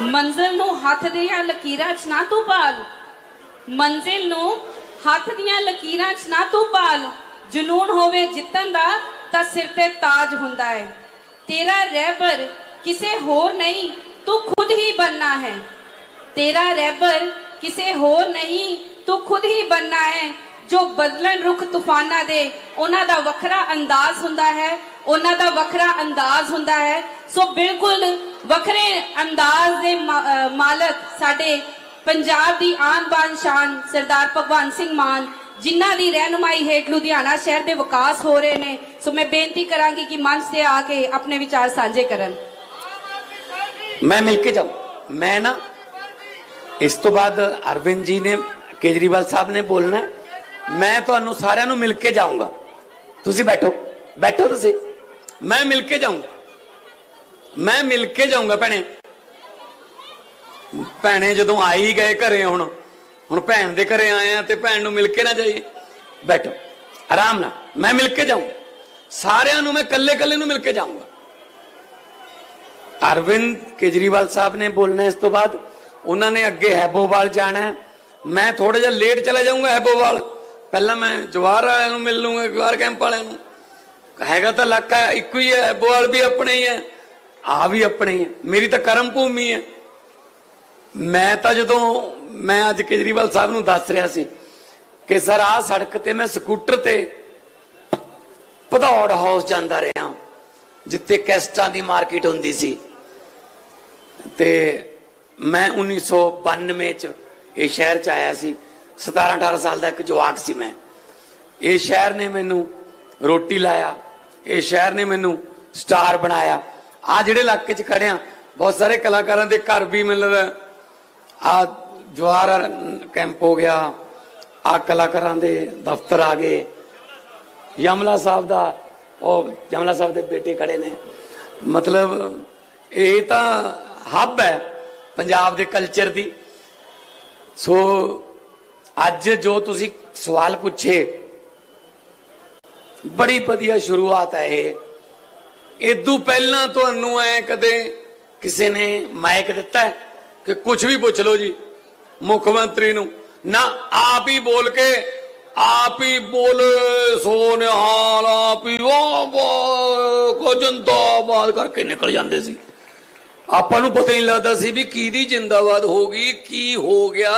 ਮੰਜ਼ਿਲ ਨੂੰ ਹੱਥ ਦੀਆਂ ਲਕੀਰਾਂ 'ਚ ਨਾ ਤੂੰ ਪਾਲ, ਮੰਜ਼ਿਲ ਨੂੰ ਹੱਥ ਦੀਆਂ ਲਕੀਰਾਂ 'ਚ ਨਾ ਤੂੰ ਪਾਲ। ਜਨੂਨ ਹੋਵੇ ਜਿੱਤਣ ਦਾ ਤਾਂ ਸਿਰ ਤੇ ਤਾਜ ਹੁੰਦਾ ਹੈ। ਤੇਰਾ ਰਹਿਬਰ ਕਿਸੇ ਹੋਰ ਨਹੀਂ, ਤੂੰ ਖੁਦ ਹੀ बनना है। तेरा रहबर किसे होर नहीं, तू खुद ही बनना है। जो बदलन रुख तूफाना दे, उन्हां दा वखरा अंदाज हुंदा है, उन्हां दा वखरा अंदाज हुंदा है। सो बिल्कुल वखरे अंदाज दे मालक साडे पंजाब दी आन बान शान सरदार भगवंत सिंह मान, जिन्हां दी रहनुमाई हेठ लुधियाना शहर दे विकास हो रहे ने। सो मैं बेनती करांगी कि मंच से आके अपने विचार साझे करन। मैं मिलके जाऊं, मैं ना इस तो बाद अरविंद जी ने केजरीवाल साहब ने बोलना है, मैं तो सारे मिल के जाऊंगा। तुसी बैठो बैठो, तुसी मैं मिल के जाऊंगा, मैं मिल के जाऊंगा। भैने भैने जो आई गए घरे, हुण भैन दे घरे आए हैं तो भैन नूं मिल के ना जाइए। बैठो आराम ना, मैं मिल के जाऊंगा सारिਆਂ ਨੂੰ, मैं कल्ले कल्ले नूं मिल के जाऊंगा। अरविंद केजरीवाल साहब ने बोलना है, इस तो बाद उन्होंने अगे हैबोवाल जाना है। मैं थोड़ा जा लेट चला जाऊंगा हैबोवाल, पहला मैं जवाहर वाले नूं मिल लूंगा, जवाहर कैंप वाले नूं। हैगा तो इलाका एक ही है, हैबोवाल भी अपने ही है, आ भी अपने ही है, मेरी तो कर्म भूमि है। मैं तो जो मैं अज केजरीवाल साहब नूं दस रहा सी कि सर आ सड़क ते मैं स्कूटर ते भदौड़ हाउस जांदा रहा, जिथे कैस्टां दी मार्केट हुंदी सी। ते मैं 1992 च इस शहर च आया सी, 17-18 साल का एक जवाक सी मैं। इस शहर ने मैनू रोटी लाया, इस शहर ने मैनू स्टार बनाया। आ जिहड़े इलाके च खड़े हैं, बहुत सारे कलाकारां दे घर भी मिल रहा, आ जवाहर कैंप हो गया, आ कलाकारां दे दफ्तर आ गए, यमला साहब दा और यमला साहब के बेटे खड़े ने। मतलब ये तो हब है पंजाब के कल्चर की। सो अज जो तुसी सवाल पूछे, बड़ी वधिया शुरुआत है ये। इदू पहला तुहानू ऐ कदे किसी ने माइक दिता है कि कुछ भी पूछ लो जी मुख्यमंत्री नू, ना आप ही बोल के, आप ही बोले सोनिहाल, आप ही को जिंदाबाद करके निकल जाते सी। आपां नूं पता नहीं लगता सी भी की जिंदाबाद होगी, की हो गया,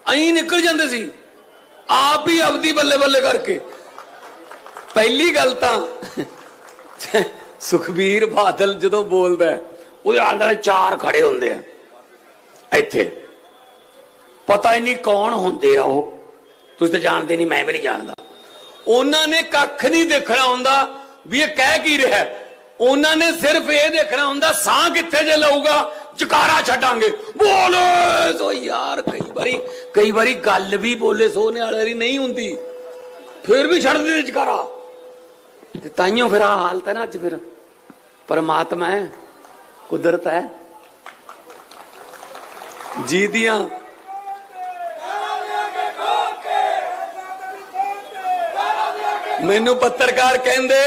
अं निकल जाते सी आप ही अपनी बल्ले बल्ले करके। पहली गल तां सुखबीर बादल जो बोलता है, वो आले चार खड़े होंदे आ इत्थे, पता ही नहीं कौन होंदे आ वो, तुसीं तो जानते नहीं, मैं भी नहीं जानता। उन्होंने कख नहीं देखना होंदा भी ये कह की रहा है, उन्होंने सिर्फ ये देखना होंदा साह कित्थे जे लऊगा, चकारा छड्डांगे बोले सो। यार कई बारी गल भी बोले सोने वाली नहीं हुंदी, फिर भी छड्ड दे चकारा। ताइयों फिर आ हालत है ना अज। फिर परमात्मा है, कुदरत है जी दियां। मैनू पत्रकार कहंदे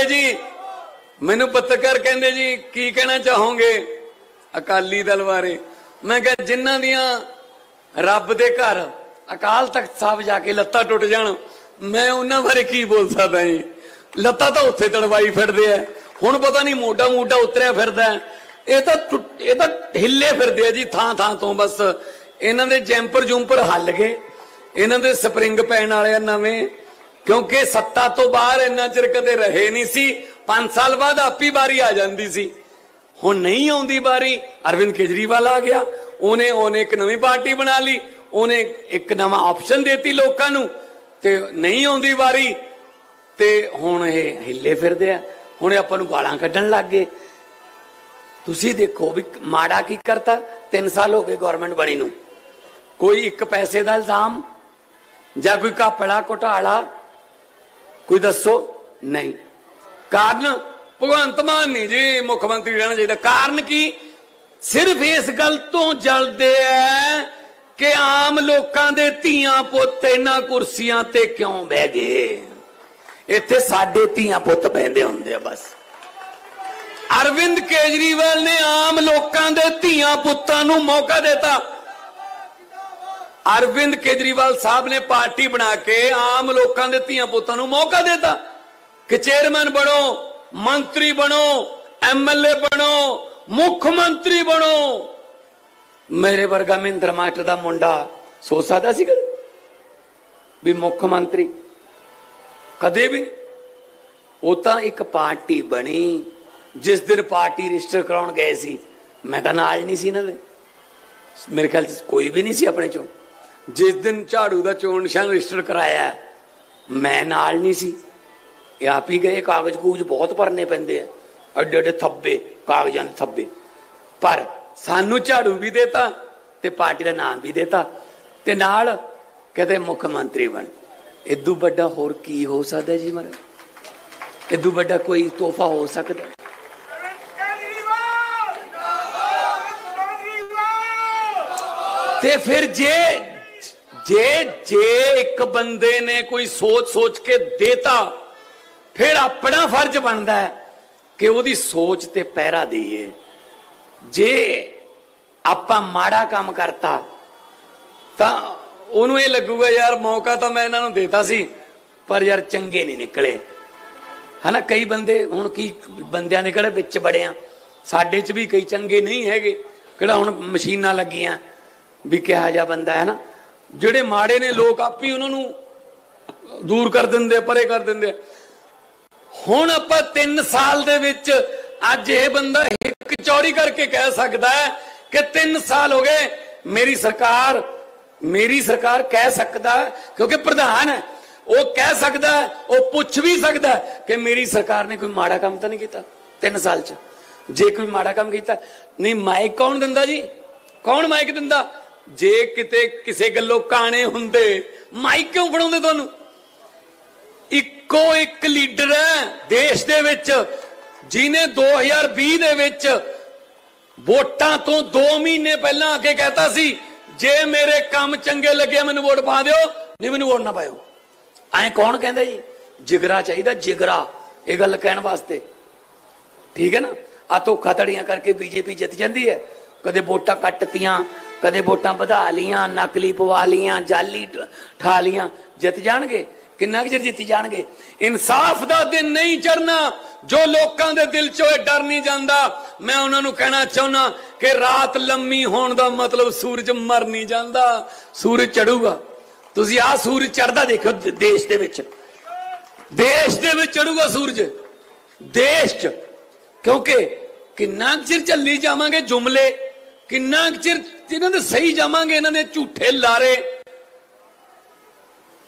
जी, मैनू पत्रकार कहंदे जी की कहना चाहोगे अकाली दल बारे। मैं कहा जिन्हां दियां रब दे घर अकाल तख्त साहब जाके लत्तां टुट जाण, मैं उन्हां बारे की बोल सकदा जी। लत्तां तां उत्थे तड़वाई फिरदे आ, हुण पता नहीं मोटा मोटा उतरिया फिरदा है, ये तां हिले फिरदे आ जी थां थां तो। बस इन्हां दे जैंपर जूंपर हल गए, इन्हां दे स्प्रिंग पैण वाले नवें, क्योंकि सत्ता तो बाहर इन्ना चिर कदे रहे नहीं सी। 5 साल बाद आप ही बारी आ जाती सी, हुण नहीं आउंदी बारी। अरविंद केजरीवाल आ गया, उन्हें एक नवी पार्टी बना ली, उन्हें एक नवा ऑप्शन देती लोकां नूं, ते नहीं आउंदी बारी, ते हुण ये हिले फिरदे आ, हुण आपां नूं गालां कड्ढण लग गए। तुसीं देखो भी माड़ा की करता। 3 साल हो गए गवर्नमेंट बनी नूं, कोई एक पैसे का इल्जाम या कोई घपला घोटाला कोई दसो नहीं। कारण भगवंत मान नहीं जी मुख्यमंत्री रहना चाहिए। कारण की सिर्फ इस गल तो जलते है कि आम लोगों के धीआं पुत इन्हां कुर्सियां ते क्यों बह गए, इत्थे साडे धीआं पुत बहिंदे हुंदे आ। बस अरविंद केजरीवाल ने आम लोगों के धियां पुत्तां नूं मौका देता। अरविंद केजरीवाल साहब ने पार्टी बना के आम लोगों के धियां पुत्तां नूं मौका देता कि चेयरमैन बनो, मंत्री बनो, एमएलए बनो, मुख्यमंत्री बनो। मेरे वर्गा महिंद्र मास्टर का मुंडा सोच सकता सी भी मुख्यमंत्री? कदे भी। वो तो एक पार्टी बनी, जिस दिन पार्टी रजिस्टर कराउण गए सी मैं तो नाल नहीं सी, मेरे ख्याल कोई भी नहीं सी अपने चो। जिस दिन झाड़ू का चोण निशान रजिस्टर कराया मैं नाल नहीं सी, आप ही गए। कागज कूज बहुत भरने पैंदे हैं, एडे एडे थब्बे कागजां दे थब्बे, पर सानू झाड़ू भी देता ते पार्टी का नाम भी देता ते नाल कहते मुख्यमंत्री बन। इदू बड़ा होर की हो सकता जी महाराज? इदू बड़ा कोई तोहफा हो सकता? ते फिर जे जे जे एक बंदे ने कोई सोच सोच के देता, फिर अपना फर्ज बनता है कि वो सोच ते पहरा दईए। जे आपां माड़ा काम करता तां उन्होंने ये लगूगा यार मौका तो मैं इन्होंने देता सी पर यार चंगे नहीं निकले, है ना। कई बंदे हुण की बंदियां ने किहड़े विच बड़े आ, साडे च भी कई चंगे नहीं हैगे, किहड़ा हुण मशीनां लगियां भी किहा जा बंदा है ना। जिहड़े माड़े ने लोग आप ही उन्होंने दूर कर दिंदे, परे कर दिंदे। हुण आपां 3 साल दे विच अज ये बंदा हिक चौड़ी करके कह सकदा है कि 3 साल हो गए मेरी सरकार कह सकता है, क्योंकि प्रधान है वो कह सकता है, वो पूछ भी सकता है कि मेरी सरकार ने कोई माड़ा काम तो नहीं किया 3 साल च। जे कोई माड़ा काम किया नहीं, माइक कौन दिंदा जी? कौन माइक दिंदा? जे किते किसे गल्लों काने हुंदे माइक क्यों फड़ाउंदे तुहानू? इक्को एक लीडर है देश दे विच जिन्हें 2020 दे विच वोटां तो 2 महीने पहला आके कहता सी जे मेरे काम चंगे लगे मैनू वोट पा दिओ, नहीं मैनू वोट ना पाओ। ऐ कौन कहता जी? जिगरा चाहिए, जिगरा ये गल कहने वास्ते, ठीक है ना। आ धोखाधड़ियां करके बीजेपी जित जाती है, कदे वोटां कटतियां, कदे वोटां वधा लियां, नकली पवा लियां, जाली ठा लियां, जित जाणगे। किन्ना चिर जित्ती जाणगे? इंसाफ दा दिन नहीं चढ़ना जो लोगों के दिल चो डर नहीं जाता। मैं उन्होंने कहना चाहना कि रात लम्मी होने का मतलब सूरज मर नहीं जाता, सूरज चढ़ूगा। तुसी आ सूरज चढ़दा देखो देश दे विच चढ़ूगा सूरज देश च, क्योंकि किन्ना चिर चली जावांगे जुमले, किन्ना चिर इन्हां दे सही जावांगे, इन्हां दे झूठे लारे,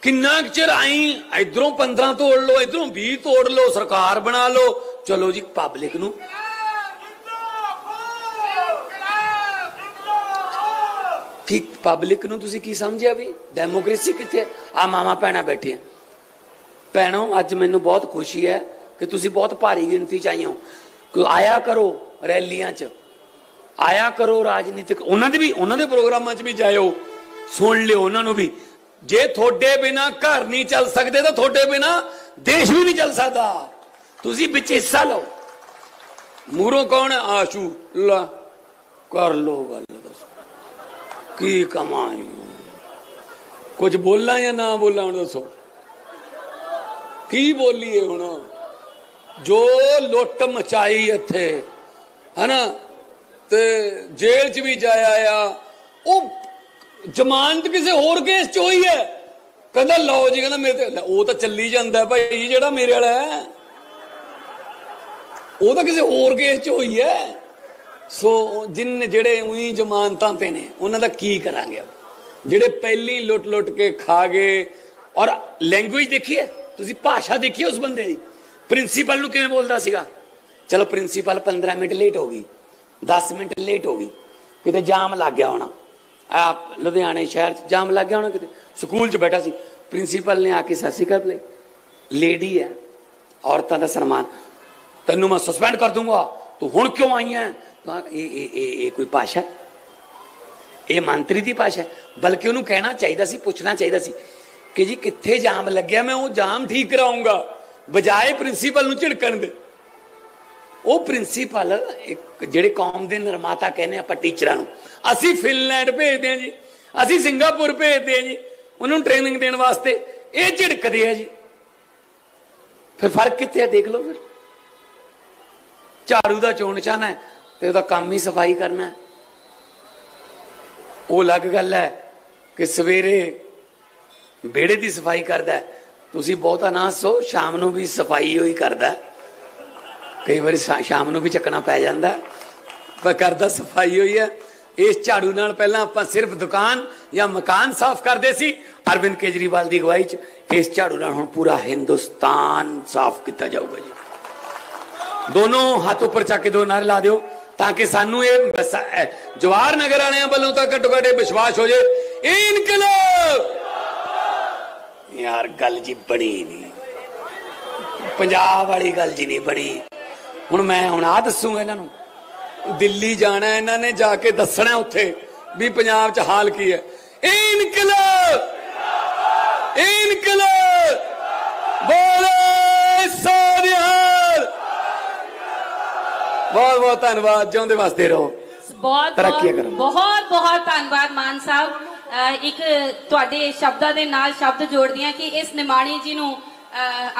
किन्ना चिर आई इधरों 15 तोड़ लो, इधरों 20 तोड़ लो, सरकार बना लो। चलो जी पब्लिक नू की पब्लिक नू तुसी की समझिया भी? डेमोक्रेसी किथे? आ मामा भैणां बैठियां। भैणों अज मैनू बहुत खुशी है कि तुसी बहुत भारी गिनती च आई हो। आया करो रैलियां च, आया करो राजनीतिक उन्होंने भी उन्होंने प्रोग्रामां च भी जाओ, सुन लियो उन्होंने भी। जे थोड़े बिना घर नहीं चल सकते तो थोड़े बिना देश भी नहीं चल सकता। तुसी बिच हिस्सा लो। मूरों कौन है? आशू ला कर लो गल, की कमाई कुछ बोलना या ना बोलना हुण दसो की बोलीए? हुण जो लुट मचाई इत्थे है ना, ते जेल च भी जाया आ, वो जमानत किसी होर केस च होई है। कहंदा लो जी, कहंदा मेरे ते वो तो चली जांदा भाई जेड़ा मेरे वाला है, वो तो किसी होर केस च होई है। सो जिन जेड़े उही जमानतां ते ने उन्हां दा की करांगे? जेड़े पहली लुट लुट के खा गए। और लैंग्वेज देखिए तुसी, भाषा देखिए उस बंदे दी। प्रिंसीपल नूं किवें बोलदा सीगा? चलो प्रिंसीपल 15 मिनट लेट हो गई, 10 मिनट लेट हो गई, किते जाम लग गया होना, आप लुधियाने शहर जाम लग गया होना, किते स्कूल च बैठा सी, प्रिंसीपल ने आके सत श्री अकाल बुलाई, लेडी है औरतों का सम्मान, तेनू मैं सस्पेंड कर दूंगा, तू हुण क्यों आई है? तो ये कोई भाषा? ये मंत्री की भाषा? बल्कि उन्होंने कहना चाहिए सी, पूछना चाहिए सी कि जी कित्थे जाम लग गया, मैं वो जाम ठीक कराऊंगा, बजाए प्रिंसीपल नूं झिड़कण दे। ਉਹ ਪ੍ਰਿੰਸੀਪਲ ਇੱਕ ਜਿਹੜੇ ਕੌਮ ਦੇ ਨਿਰਮਾਤਾ ਕਹਿੰਦੇ ਆਪਾਂ ਟੀਚਰਾਂ ਨੂੰ, ਅਸੀਂ ਫਿਨਲੈਂਡ ਭੇਜਦੇ ਹਾਂ ਜੀ, ਅਸੀਂ ਸਿੰਗਾਪੁਰ ਭੇਜਦੇ ਹਾਂ ਜੀ ਉਹਨੂੰ ਟ੍ਰੇਨਿੰਗ ਦੇਣ ਵਾਸਤੇ, ਇਹ ਝਿੜਕਦੇ ਆ ਜੀ। ਫਿਰ ਫਰਕ ਕਿੱਥੇ ਹੈ ਦੇਖ ਲਓ। ਫਿਰ ਝਾੜੂ ਦਾ ਚੋਣ ਨਿਸ਼ਾਨ ਹੈ ਤੇ ਉਹਦਾ ਕੰਮ ਹੀ ਸਫਾਈ ਕਰਨਾ ਹੈ। ਉਹ ਅਲੱਗ ਗੱਲ ਹੈ ਕਿ ਸਵੇਰੇ ਵਿਹੜੇ ਦੀ ਸਫਾਈ ਕਰਦਾ, ਤੁਸੀਂ ਬਹੁਤਾ ਨਾ ਸੋ ਸ਼ਾਮ ਨੂੰ ਵੀ ਸਫਾਈ ਹੋਈ ਕਰਦਾ, ਕਈ ਵਾਰੀ ਸ਼ਾਮ ਨੂੰ ਵੀ ਚੱਕਣਾ ਪੈ ਜਾਂਦਾ, ਪਰ ਕਰਦਾ ਸਫਾਈ ਹੋਈ ਹੈ। ਇਸ ਝਾੜੂ ਨਾਲ ਪਹਿਲਾਂ ਆਪਾਂ ਸਿਰਫ ਦੁਕਾਨ ਜਾਂ ਮਕਾਨ ਸਾਫ਼ ਕਰਦੇ ਸੀ, ਅਰਵਿੰਦ ਕੇਜਰੀਵਾਲ ਦੀ ਅਗਵਾਈ 'ਚ ਇਸ ਝਾੜੂ ਨਾਲ ਹੁਣ ਪੂਰਾ ਹਿੰਦੁਸਤਾਨ ਸਾਫ਼ ਕੀਤਾ ਜਾਊਗਾ ਜੀ। ਦੋਨੋਂ ਹੱਥ ਉੱਪਰ ਚੱਕ ਕੇ ਦੋ ਨਾਰੇ ਲਾ ਦਿਓ ਤਾਂ ਕਿ ਸਾਨੂੰ ਇਹ ਜਵਾਹਰ ਨਗਰ ਵਾਲਿਆਂ ਵੱਲੋਂ ਤਾਂ ਘੱਟੋ ਘੱਟ ਵਿਸ਼ਵਾਸ ਹੋ ਜਾਏ, ਇਨਕਲਾਬ। ਯਾਰ ਗੱਲ ਜੀ ਬਣੀ ਨਹੀਂ, ਪੰਜਾਬ ਵਾਲੀ ਗੱਲ ਜੀ ਨਹੀਂ ਬਣੀ। ਹੁਣ ਆ ਦੱਸੂਗਾ ਇਹਨਾਂ ਨੂੰ, ਦਿੱਲੀ ਜਾਣਾ ਇਹਨਾਂ ਨੇ, ਜਾ ਕੇ ਦੱਸਣਾ ਉੱਥੇ ਵੀ ਪੰਜਾਬ 'ਚ ਹਾਲ ਕੀ ਹੈ। ਇਨਕਲਾਬ, ਇਨਕਲਾਬ, ਬੋਲੇ ਸੋਨਿਹਾਲ। ਬਹੁਤ ਬਹੁਤ ਧੰਨਵਾਦ, ਜਿਉਂਦੇ ਵਸਦੇ ਰਹੋ, ਤਰੱਕੀ ਕਰੋ। ਬਹੁਤ ਬਹੁਤ ਧੰਨਵਾਦ ਮਾਨ ਸਾਹਿਬ। ਇੱਕ ਤੁਹਾਡੇ ਸ਼ਬਦਾਂ ਦੇ ਨਾਲ ਸ਼ਬਦ ਜੋੜਦੀਆਂ ਕਿ ਇਸ ਨਿਮਾਣੀ ਜੀ ਨੂੰ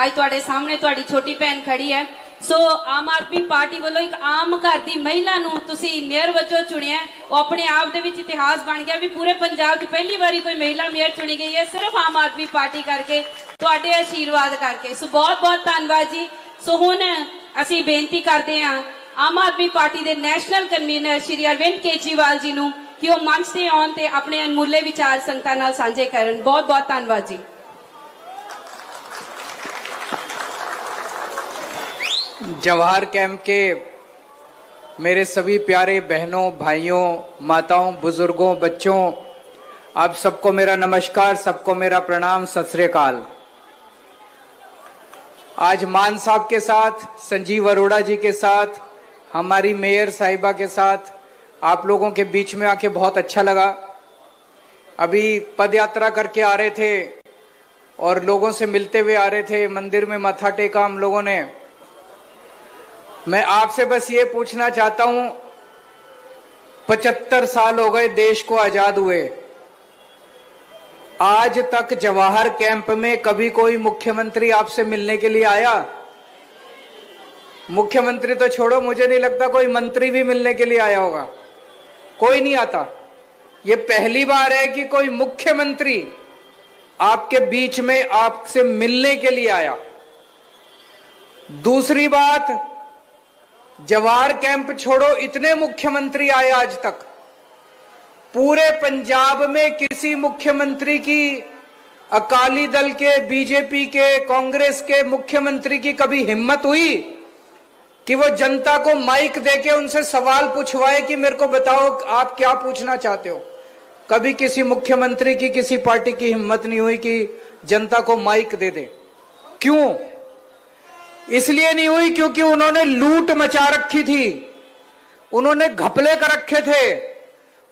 ਅੱਜ ਤੁਹਾਡੇ ਸਾਹਮਣੇ ਤੁਹਾਡੀ ਛੋਟੀ ਭੈਣ ਖੜੀ ਹੈ। ਸੋ ਆਮ ਆਦਮੀ ਪਾਰਟੀ ਵੱਲੋਂ ਇੱਕ ਆਮ ਘਰ ਦੀ ਮਹਿਲਾ ਨੂੰ ਤੁਸੀਂ ਮੇਅਰ ਵਜੋਂ ਚੁਣਿਆ, ਉਹ ਆਪਣੇ ਆਪ ਦੇ ਵਿੱਚ ਇਤਿਹਾਸ ਬਣ ਗਿਆ ਵੀ ਪੂਰੇ ਪੰਜਾਬ 'ਚ ਪਹਿਲੀ ਵਾਰੀ ਕੋਈ ਮਹਿਲਾ ਮੇਅਰ ਚੁਣੀ ਗਈ ਹੈ ਸਿਰਫ ਆਮ ਆਦਮੀ ਪਾਰਟੀ ਕਰਕੇ, ਤੁਹਾਡੇ ਆਸ਼ੀਰਵਾਦ ਕਰਕੇ। ਸੋ ਬਹੁਤ ਬਹੁਤ ਧੰਨਵਾਦ ਜੀ। ਸੋ ਹੁਣ ਅਸੀਂ ਬੇਨਤੀ ਕਰਦੇ ਹਾਂ ਆਮ ਆਦਮੀ ਪਾਰਟੀ ਦੇ ਨੈਸ਼ਨਲ ਕਨਵੀਨਰ ਸ਼੍ਰੀ ਅਰਵਿੰਦ ਕੇਜਰੀਵਾਲ ਜੀ ਨੂੰ ਕਿ ਉਹ ਮੰਚ ਤੇ ਆਉਣ ਤੇ ਆਪਣੇ ਅਨਮੁੱਲੇ ਵਿਚਾਰ ਸੰਗਤਾਂ ਨਾਲ ਸਾਂਝੇ ਕਰਨ। ਬਹੁਤ ਬਹੁਤ ਧੰਨਵਾਦ ਜੀ। जवाहर कैंप के मेरे सभी प्यारे बहनों, भाइयों, माताओं, बुजुर्गों, बच्चों, आप सबको मेरा नमस्कार, सबको मेरा प्रणाम, सत श्री अकाल। आज मान साहब के साथ, संजीव अरोड़ा जी के साथ, हमारी मेयर साहिबा के साथ आप लोगों के बीच में आके बहुत अच्छा लगा। अभी पद यात्रा करके आ रहे थे और लोगों से मिलते हुए आ रहे थे, मंदिर में माथा टेका हम लोगों ने। मैं आपसे बस ये पूछना चाहता हूं, 75 साल हो गए देश को आजाद हुए, आज तक जवाहर कैंप में कभी कोई मुख्यमंत्री आपसे मिलने के लिए आया? मुख्यमंत्री तो छोड़ो, मुझे नहीं लगता कोई मंत्री भी मिलने के लिए आया होगा, कोई नहीं आता। ये पहली बार है कि कोई मुख्यमंत्री आपके बीच में आपसे मिलने के लिए आया। दूसरी बात, जवाहर कैंप छोड़ो, इतने मुख्यमंत्री आए आज तक, पूरे पंजाब में किसी मुख्यमंत्री की, अकाली दल के, बीजेपी के, कांग्रेस के मुख्यमंत्री की कभी हिम्मत हुई कि वो जनता को माइक देके उनसे सवाल पूछवाए कि मेरे को बताओ आप क्या पूछना चाहते हो? कभी किसी मुख्यमंत्री की, किसी पार्टी की हिम्मत नहीं हुई कि जनता को माइक दे दे। क्यों? इसलिए नहीं हुई क्योंकि उन्होंने लूट मचा रखी थी, उन्होंने घपले कर रखे थे,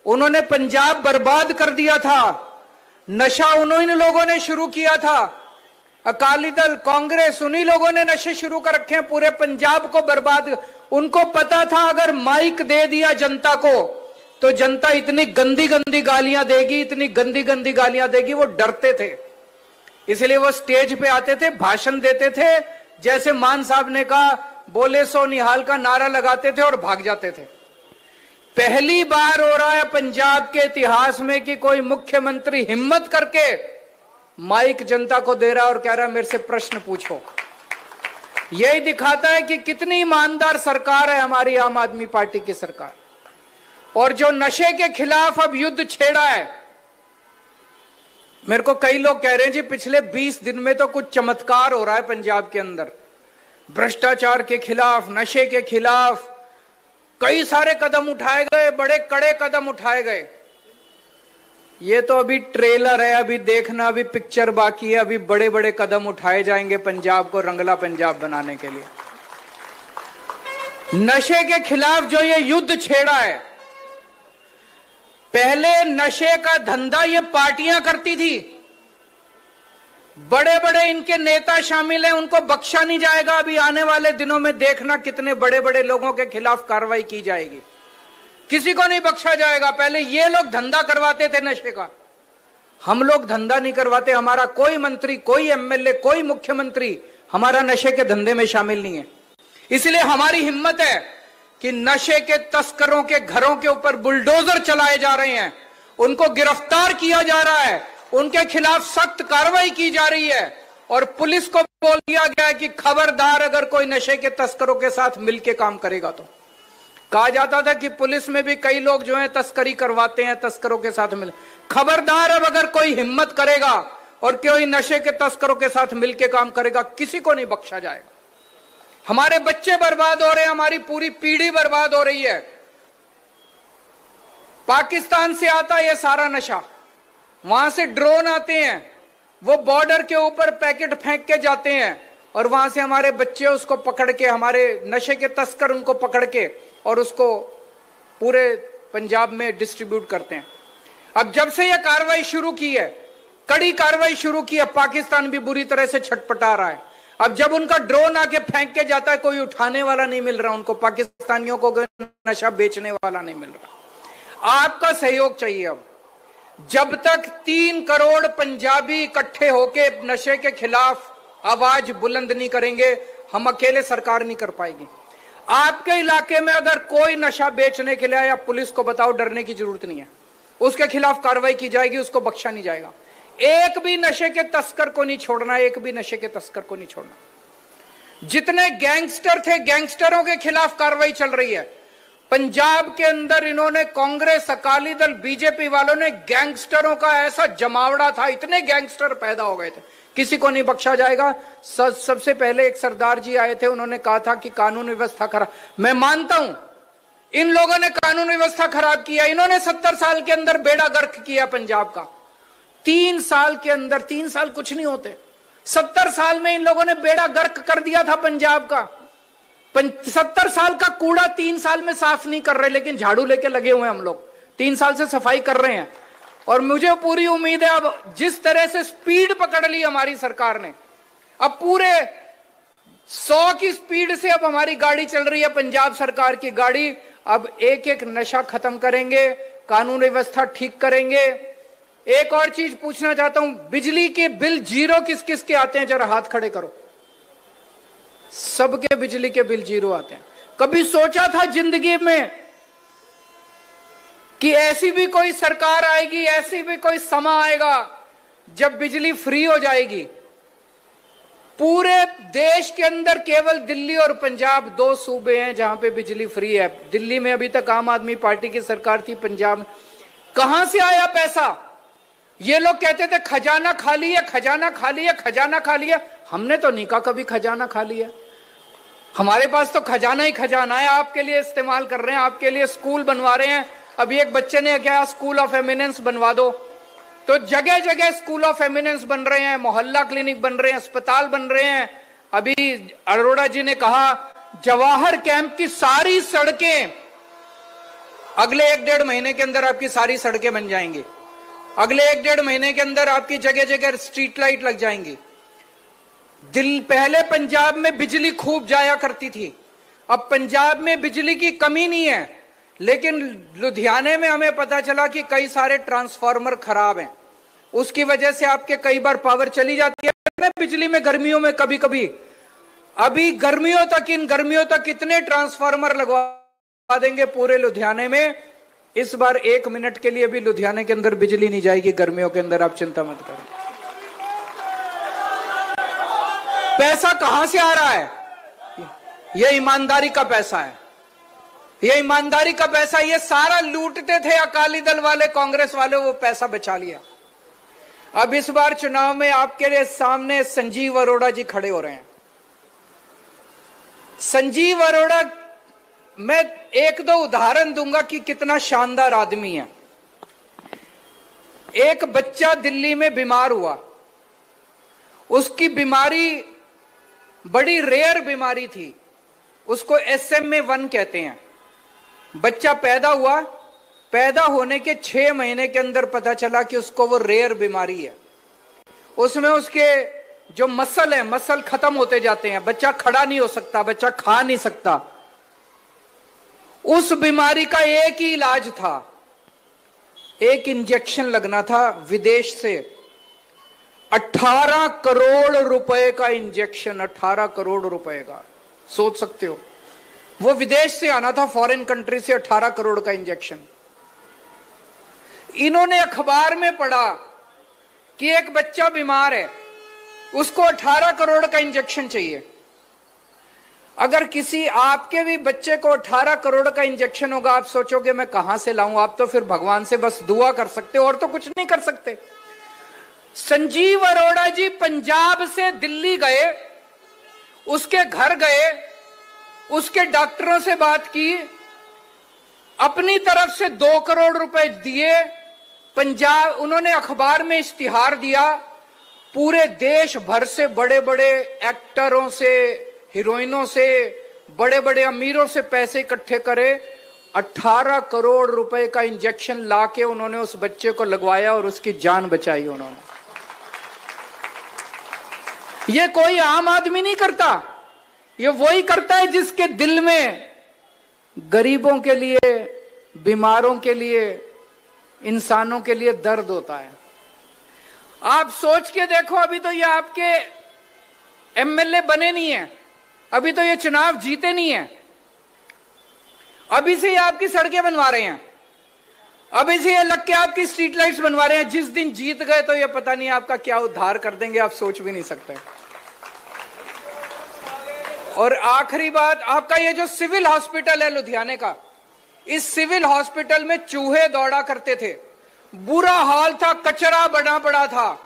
उन्होंने पंजाब बर्बाद कर दिया था। नशा उन्हीं लोगों ने शुरू किया था, अकाली दल, कांग्रेस, उन्हीं लोगों ने नशे शुरू कर रखे हैं, पूरे पंजाब को बर्बाद। उनको पता था अगर माइक दे दिया जनता को तो जनता इतनी गंदी गंदी गालियां देगी, इतनी गंदी गंदी गालियां देगी, वो डरते थे। इसलिए वो स्टेज पे आते थे, भाषण देते थे, जैसे मान साहब ने कहा बोले सो निहाल का नारा लगाते थे और भाग जाते थे। पहली बार हो रहा है पंजाब के इतिहास में कि कोई मुख्यमंत्री हिम्मत करके माइक जनता को दे रहा और कह रहा मेरे से प्रश्न पूछो। यही दिखाता है कि कितनी ईमानदार सरकार है हमारी आम आदमी पार्टी की सरकार। और जो नशे के खिलाफ अब युद्ध छेड़ा है, मेरे को कई लोग कह रहे हैं जी पिछले 20 दिन में तो कुछ चमत्कार हो रहा है पंजाब के अंदर, भ्रष्टाचार के खिलाफ, नशे के खिलाफ कई सारे कदम उठाए गए, बड़े कड़े कदम उठाए गए। ये तो अभी ट्रेलर है, अभी देखना, अभी पिक्चर बाकी है, अभी बड़े बड़े कदम उठाए जाएंगे पंजाब को रंगला पंजाब बनाने के लिए। नशे के खिलाफ जो ये युद्ध छेड़ा है, पहले नशे का धंधा ये पार्टियां करती थी, बड़े बड़े इनके नेता शामिल हैं, उनको बख्शा नहीं जाएगा। अभी आने वाले दिनों में देखना कितने बड़े बड़े लोगों के खिलाफ कार्रवाई की जाएगी। किसी को नहीं बख्शा जाएगा। पहले ये लोग धंधा करवाते थे नशे का, हम लोग धंधा नहीं करवाते। हमारा कोई मंत्री, कोई एमएलए, कोई मुख्यमंत्री हमारा नशे के धंधे में शामिल नहीं है। इसलिए हमारी हिम्मत है कि नशे के तस्करों के घरों के ऊपर बुलडोजर चलाए जा रहे हैं, उनको गिरफ्तार किया जा रहा है, उनके खिलाफ सख्त कार्रवाई की जा रही है। और पुलिस को बोल दिया गया है कि खबरदार अगर कोई नशे के तस्करों के साथ मिलकर काम करेगा तो। कहा जाता था कि पुलिस में भी कई लोग जो है तस्करी करवाते हैं, तस्करों के साथ मिल। खबरदार अब अगर कोई हिम्मत करेगा और कोई नशे के तस्करों के साथ मिलकर काम करेगा, किसी को नहीं बख्शा जाएगा। हमारे बच्चे बर्बाद हो रहे हैं, हमारी पूरी पीढ़ी बर्बाद हो रही है। पाकिस्तान से आता है ये सारा नशा, वहां से ड्रोन आते हैं, वो बॉर्डर के ऊपर पैकेट फेंक के जाते हैं और वहां से हमारे बच्चे उसको पकड़ के, हमारे नशे के तस्कर उनको पकड़ के और उसको पूरे पंजाब में डिस्ट्रीब्यूट करते हैं। अब जब से यह कार्रवाई शुरू की है, कड़ी कार्रवाई शुरू की है, पाकिस्तान भी बुरी तरह से छटपटा रहा है। अब जब उनका ड्रोन आके फेंक के जाता है, कोई उठाने वाला नहीं मिल रहा उनको, पाकिस्तानियों को नशा बेचने वाला नहीं मिल रहा। आपका सहयोग चाहिए। अब जब तक 3 करोड़ पंजाबी इकट्ठे होके नशे के खिलाफ आवाज बुलंद नहीं करेंगे, हम अकेले सरकार नहीं कर पाएगी। आपके इलाके में अगर कोई नशा बेचने के लिए आया, पुलिस को बताओ, डरने की जरूरत नहीं है, उसके खिलाफ कार्रवाई की जाएगी, उसको बख्शा नहीं जाएगा। एक भी नशे के तस्कर को नहीं छोड़ना, एक भी नशे के तस्कर को नहीं छोड़ना। जितने गैंगस्टर थे, गैंगस्टरों के खिलाफ कार्रवाई चल रही है। पंजाब के अंदर इन्होंने, कांग्रेस, अकाली दल, बीजेपी वालों ने गैंगस्टरों का ऐसा जमावड़ा था, इतने गैंगस्टर पैदा हो गए थे, किसी को नहीं बख्शा जाएगा। सबसे पहले एक सरदार जी आए थे, उन्होंने कहा था कि कानून व्यवस्था खराब। मैं मानता हूं इन लोगों ने कानून व्यवस्था खराब किया। इन्होंने 70 साल के अंदर बेड़ा गर्क किया पंजाब का। 3 साल के अंदर, 3 साल कुछ नहीं होते, 70 साल में इन लोगों ने बेड़ा गर्क कर दिया था पंजाब का। 70 साल का कूड़ा 3 साल में साफ नहीं कर रहे, लेकिन झाड़ू लेके लगे हुए हैं हम लोग, 3 साल से सफाई कर रहे हैं। और मुझे पूरी उम्मीद है, अब जिस तरह से स्पीड पकड़ ली हमारी सरकार ने, अब पूरे 100 की स्पीड से अब हमारी गाड़ी चल रही है, पंजाब सरकार की गाड़ी। अब एक एक नशा खत्म करेंगे, कानून व्यवस्था ठीक करेंगे। एक और चीज पूछना चाहता हूं, बिजली के बिल जीरो किस किस के आते हैं? जरा हाथ खड़े करो। सबके बिजली के बिल जीरो आते हैं। कभी सोचा था जिंदगी में कि ऐसी भी कोई सरकार आएगी, ऐसी भी कोई समा आएगा जब बिजली फ्री हो जाएगी? पूरे देश के अंदर केवल दिल्ली और पंजाब 2 सूबे हैं जहां पे बिजली फ्री है। दिल्ली में अभी तक आम आदमी पार्टी की सरकार थी, पंजाब में कहां से आया पैसा? ये लोग कहते थे खजाना खाली है, खजाना खाली है, खजाना खाली है। हमने तो नहीं कहा कभी खजाना खाली है। हमारे पास तो खजाना ही खजाना है, आपके लिए इस्तेमाल कर रहे हैं, आपके लिए स्कूल बनवा रहे हैं। अभी एक बच्चे ने क्या, स्कूल ऑफ एमिनेंस बनवा दो, तो जगह जगह स्कूल ऑफ एमिनेंस बन रहे हैं, मोहल्ला क्लिनिक बन रहे हैं, अस्पताल बन रहे हैं। अभी अरोड़ा जी ने कहा जवाहर कैंप की सारी सड़कें अगले 1-1.5 महीने के अंदर आपकी सारी सड़कें बन जाएंगी। अगले 1-1.5 महीने के अंदर आपकी जगह जगह स्ट्रीट लाइट लग जाएंगी। पहले पंजाब में बिजली खूब जाया करती थी, अब पंजाब में बिजली की कमी नहीं है, लेकिन लुधियाने में हमें पता चला कि कई सारे ट्रांसफार्मर खराब हैं, उसकी वजह से आपके कई बार पावर चली जाती है बिजली में, गर्मियों में कभी कभी। अभी गर्मियों तक, इन गर्मियों तक कितने ट्रांसफार्मर लगवा देंगे पूरे लुधियाने में। इस बार 1 मिनट के लिए भी लुधियाने के अंदर बिजली नहीं जाएगी गर्मियों के अंदर, आप चिंता मत करें। पैसा कहां से आ रहा है? यह ईमानदारी का पैसा है, ये ईमानदारी का पैसा। ये सारा लूटते थे अकाली दल वाले, कांग्रेस वाले, वो पैसा बचा लिया। अब इस बार चुनाव में आपके सामने संजीव अरोड़ा जी खड़े हो रहे हैं। संजीव अरोड़ा, मैं 1-2 उदाहरण दूंगा कि कितना शानदार आदमी है। एक बच्चा दिल्ली में बीमार हुआ, उसकी बीमारी बड़ी रेयर बीमारी थी, उसको SMA1 कहते हैं। बच्चा पैदा हुआ, पैदा होने के 6 महीने के अंदर पता चला कि उसको वो रेयर बीमारी है। उसमें उसके जो मसल है, मसल खत्म होते जाते हैं, बच्चा खड़ा नहीं हो सकता, बच्चा खा नहीं सकता, उस बीमारी का एक ही इलाज था, एक इंजेक्शन लगना था विदेश से। 18 करोड़ रुपए का इंजेक्शन, 18 करोड़ रुपए का, सोच सकते हो, वो विदेश से आना था, फॉरेन कंट्री से 18 करोड़ का इंजेक्शन। इन्होंने अखबार में पढ़ा कि एक बच्चा बीमार है, उसको 18 करोड़ का इंजेक्शन चाहिए। अगर किसी आपके भी बच्चे को 18 करोड़ का इंजेक्शन होगा, आप सोचोगे मैं कहां से लाऊं? आप तो फिर भगवान से बस दुआ कर सकते हो और तो कुछ नहीं कर सकते। संजीव अरोड़ा जी पंजाब से दिल्ली गए, उसके घर गए, उसके डॉक्टरों से बात की, अपनी तरफ से 2 करोड़ रुपए दिए। पंजाब, उन्होंने अखबार में इश्तिहार दिया, पूरे देश भर से बड़े बड़े एक्टरों से, हीरोइनों से, बड़े बड़े अमीरों से पैसे इकट्ठे करे, 18 करोड़ रुपए का इंजेक्शन लाके उन्होंने उस बच्चे को लगवाया और उसकी जान बचाई उन्होंने। ये कोई आम आदमी नहीं करता, ये वही करता है जिसके दिल में गरीबों के लिए, बीमारों के लिए, इंसानों के लिए दर्द होता है। आप सोच के देखो, अभी तो ये आपके एमएलए बने नहीं है, अभी तो ये चुनाव जीते नहीं है, अभी से ये आपकी सड़कें बनवा रहे हैं, अभी से ये लग के आपकी स्ट्रीट लाइट्स बनवा रहे हैं। जिस दिन जीत गए तो ये पता नहीं आपका क्या उद्धार कर देंगे, आप सोच भी नहीं सकते। और आखिरी बात, आपका ये जो सिविल हॉस्पिटल है लुधियाने का, इस सिविल हॉस्पिटल में चूहे दौड़ा करते थे, बुरा हाल था, कचरा बना पड़ा था।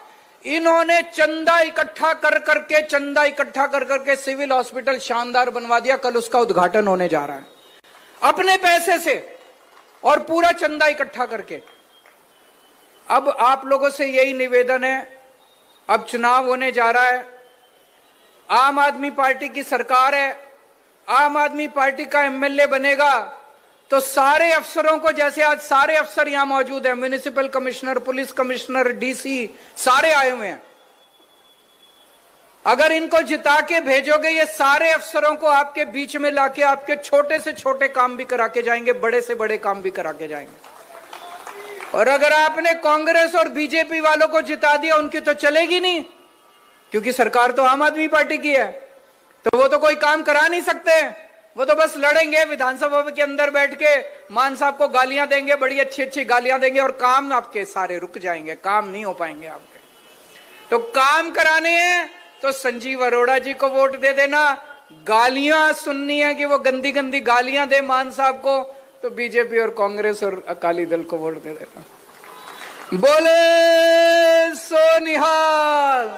इन्होंने चंदा इकट्ठा कर करके, चंदा इकट्ठा कर करके सिविल हॉस्पिटल शानदार बनवा दिया। कल उसका उद्घाटन होने जा रहा है अपने पैसे से और पूरा चंदा इकट्ठा करके। अब आप लोगों से यही निवेदन है, अब चुनाव होने जा रहा है, आम आदमी पार्टी की सरकार है, आम आदमी पार्टी का एमएलए बनेगा, तो सारे अफसरों को, जैसे आज सारे अफसर यहां मौजूद हैं, municipal commissioner, police commissioner, DC, सारे आए हुए हैं, अगर इनको जिता के भेजोगे, ये सारे अफसरों को आपके बीच में लाके आपके छोटे से छोटे काम भी करा के जाएंगे, बड़े से बड़े काम भी करा के जाएंगे। और अगर आपने कांग्रेस और बीजेपी वालों को जिता दिया, उनकी तो चलेगी नहीं, क्योंकि सरकार तो आम आदमी पार्टी की है, तो वो तो कोई काम करा नहीं सकते, वो तो बस लड़ेंगे विधानसभा के अंदर बैठ के, मान साहब को गालियां देंगे, बड़ी अच्छी अच्छी गालियां देंगे, और काम आपके सारे रुक जाएंगे, काम नहीं हो पाएंगे आपके। तो काम कराने हैं तो संजीव अरोड़ा जी को वोट दे देना, गालियां सुननी है कि वो गंदी गंदी गालियां दे मान साहब को, तो बीजेपी और कांग्रेस और अकाली दल को वोट दे देना। बोले सो निहाल।